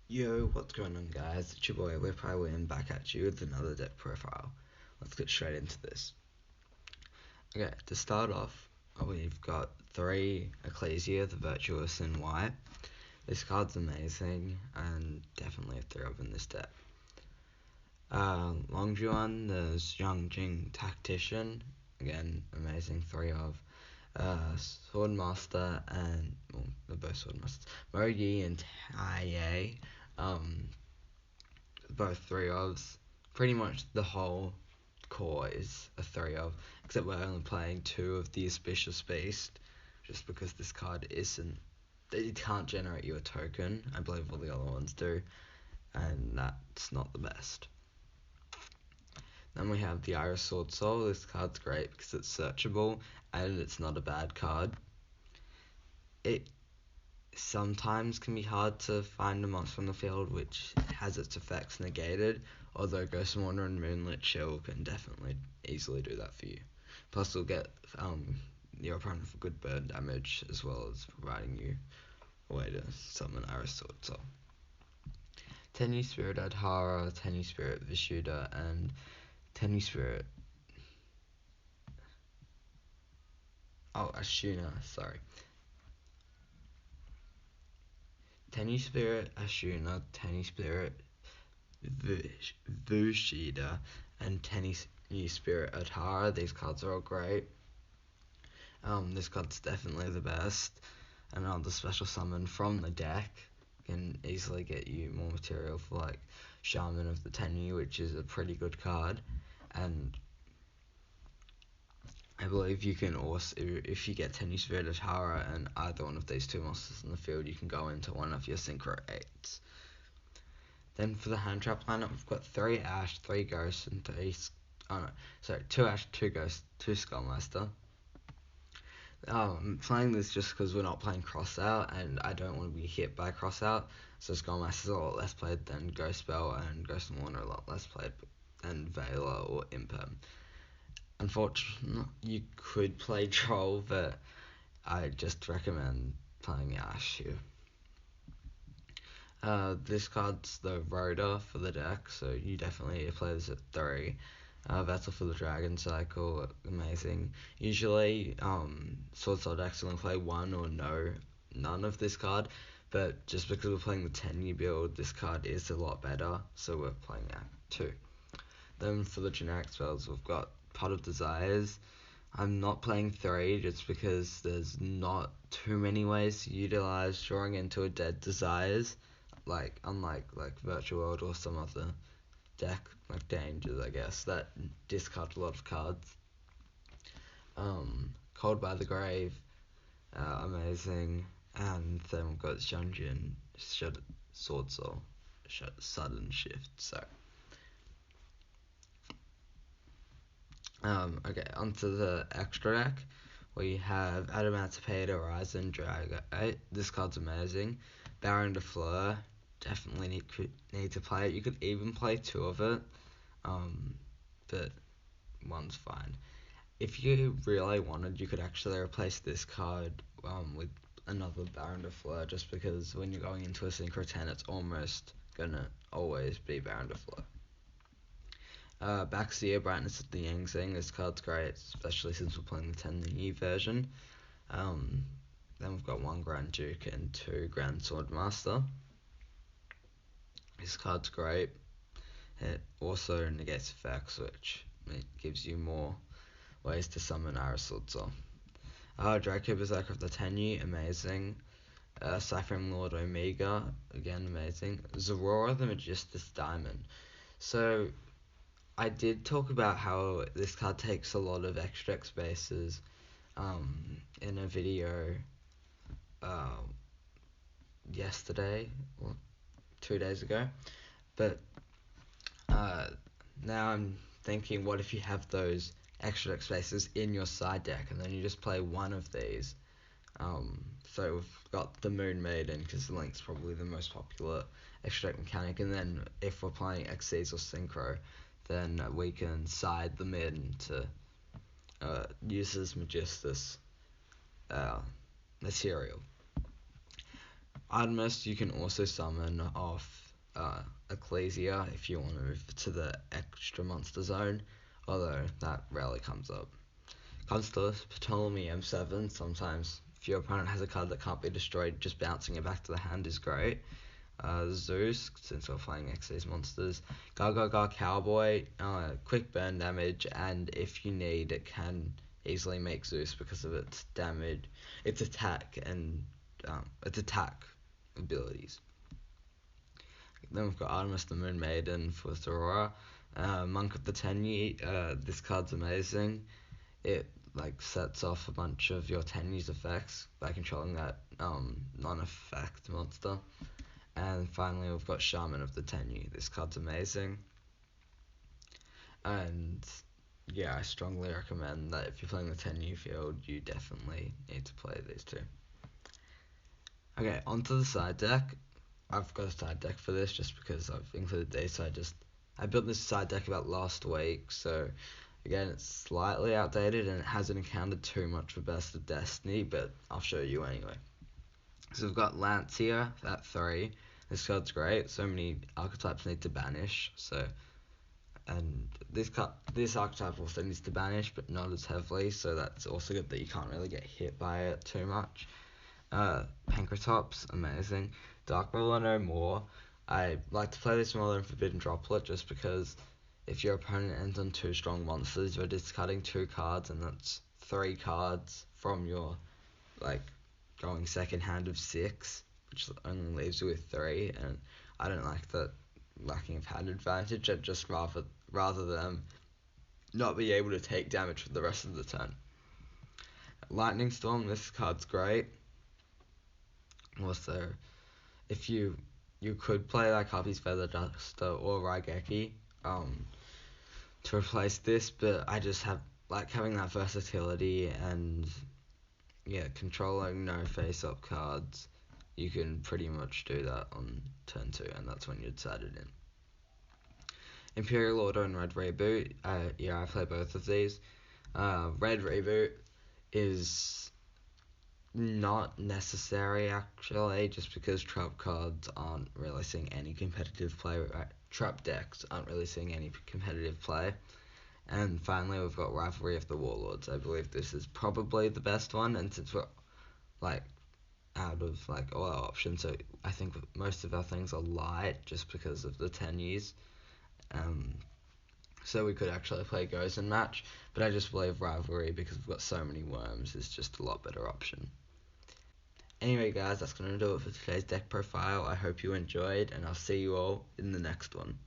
Yo, what's going on, guys? It's your boy WhipWhyWin back at you with another deck profile. Let's get straight into this. Okay, to start off, we've got 3 Ecclesia, the Virtuous in white. This card's amazing and definitely a 3 of in this deck. Longjuan, there's Yongjing Tactician, again, amazing 3 of. Swordmaster and, well, they're both Swordmasters. Mogi and Taye. Both 3 ofs. Pretty much the whole core is a 3 of, except we're only playing 2 of the Auspicious Beast, just because this card it can't generate you a token. I believe all the other ones do, and that's not the best. Then we have the Iris Swordsoul. This card's great because it's searchable and it's not a bad card. It sometimes can be hard to find a monster on the field which has its effects negated, although Ghost Mourner and Moonlit Chill can definitely easily do that for you. Plus you'll get your opponent for good burn damage, as well as providing you a way to summon Iris Swordsoul. Tenyi Spirit Adhara, Tenyi Spirit Vishuddha, and Tenyi Spirit Ashuna, sorry. Tenyi Spirit Ashuna, Tenyi Spirit Vishuddha, and Tenyi Spirit Adhara. These cards are all great. This card's definitely the best. Another special summon from the deck can easily get you more material for like Shaman of the Tenyi, which is a pretty good card. And I believe you can also, if you get Tenyi Spirit Adhara and either one of these 2 monsters in the field, you can go into one of your Synchro 8s. Then for the hand trap lineup, we've got 3 Ash, 3 Ghost, and 2 Ash, 2 Ghost, 2 Skullmaster. I'm playing this just because we're not playing Crossout, and I don't want to be hit by Crossout, so Skullmaster's a lot less played than Ghost Spell, and Ghost Mourner a lot less played than Veiler or Imperm. Unfortunately, you could play Troll, but I just recommend playing Ash here. This card's the Rhoda for the deck, so you definitely play this at 3. Vessel for the Dragon Cycle, amazing. Usually, Swordsoul decks only play 1 or none of this card, but just because we're playing the Tenyi build, this card is a lot better, so we're playing that too. Then for the generic spells, we've got Pot of Desires. I'm not playing 3 just because there's not too many ways to utilize drawing into a dead Desires, unlike Virtual World or some other deck like Dangers, I guess, that discard a lot of cards. Cold by the Grave, amazing. And then we've got Shunjin, Swordsoul, Sudden Shift. So okay, onto the extra deck. We have Adamantipated Horizon Dragon. This card's amazing. Baron de Fleur, definitely need to play it. You could even play 2 of it, but 1's fine. If you really wanted, you could actually replace this card with another Baron de Fleur, just because when you're going into a Synchro 10, it's almost gonna always be Baron de Fleur. Baxia, Brightness of the Yang Zing. This card's great, especially since we're playing the Tenyi version. Then we've got 1 Grand Duke and 2 Grand Swordmaster. This card's great. It also negates effects, which it gives you more ways to summon Iris Swordsoul. Draco Berserker of the Tenyi, amazing. Cyphering Lord Omega, again amazing. Zorora the Magistus Diamond. So I did talk about how this card takes a lot of extra deck spaces in a video yesterday or 2 days ago, but now I'm thinking, what if you have those extra deck spaces in your side deck and then you just play 1 of these? So we've got the Moon Maiden because the Link's probably the most popular extra deck mechanic, and then if we're playing Xyz or Synchro, then we can side them in to use as Magistus material. Artemis, you can also summon off Ecclesia if you want to move to the extra monster zone, although that rarely comes up. Constellus, Ptolemy M7, sometimes if your opponent has a card that can't be destroyed, just bouncing it back to the hand is great. Zeus, since we're playing Xyz monsters. Gaga Cowboy, quick burn damage, and if you need, it can easily make Zeus because of its damage, its attack, and its attack abilities. Then we've got Artemis the Moon Maiden for Aurora. Monk of the Tenyi, this card's amazing. It sets off a bunch of your Tenyi's effects by controlling that non-effect monster. And finally we've got Shaman of the Tenyi. This card's amazing. And yeah, I strongly recommend that if you're playing the Tenyi field, you definitely need to play these two. Okay, onto the side deck. I've got a side deck for this just because I've included these. I built this side deck about last week, so again, it's slightly outdated and it hasn't encountered too much for Best of Destiny, but I'll show you anyway. So we've got Lance here at 3. This card's great. So many archetypes need to banish. And this archetype also needs to banish, but not as heavily. So that's also good that you can't really get hit by it too much. Pancratops, amazing. Dark Ruler no more. I like to play this more than Forbidden Droplet just because if your opponent ends on 2 strong monsters, you're discarding 2 cards, and that's 3 cards from your going second hand of 6, which only leaves you with 3, and I don't like that lacking of hand advantage. I'd just rather them not be able to take damage for the rest of the turn. Lightning Storm, this card's great. Also, if you could play Harpy's Feather Duster or Raigeki to replace this, but I just having that versatility and controlling no face-up cards. You can pretty much do that on turn 2, and that's when you decide it in. Imperial Order and Red Reboot. I play both of these. Red Reboot is not necessary actually, just because trap cards aren't really seeing any competitive play. Trap decks aren't really seeing any competitive play. And finally, we've got Rivalry of the Warlords. I believe this is probably the best one, and since we're out of all our options, so I think most of our things are light just because of the 10 years. So we could actually play Gozen Match, but I just believe Rivalry, because we've got so many worms, is just a lot better option. Anyway guys, that's going to do it for today's deck profile. I hope you enjoyed, and I'll see you all in the next one.